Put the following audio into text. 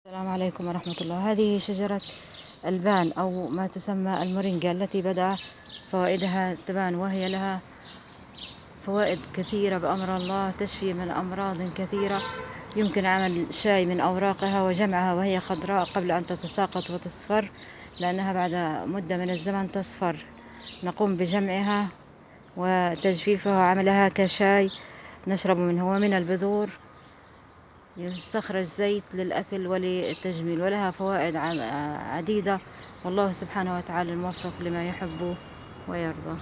السلام عليكم ورحمة الله. هذه شجرة البان أو ما تسمى المورينجا التي بدأ فوائدها تبان، وهي لها فوائد كثيرة بأمر الله، تشفي من أمراض كثيرة. يمكن عمل شاي من أوراقها وجمعها وهي خضراء قبل أن تتساقط وتصفر، لأنها بعد مدة من الزمن تصفر. نقوم بجمعها وتجفيفها وعملها كشاي نشرب منه. ومن البذور يستخرج زيت للأكل وللتجميل، ولها فوائد عديدة. والله سبحانه وتعالى الموفق لما يحب ويرضى.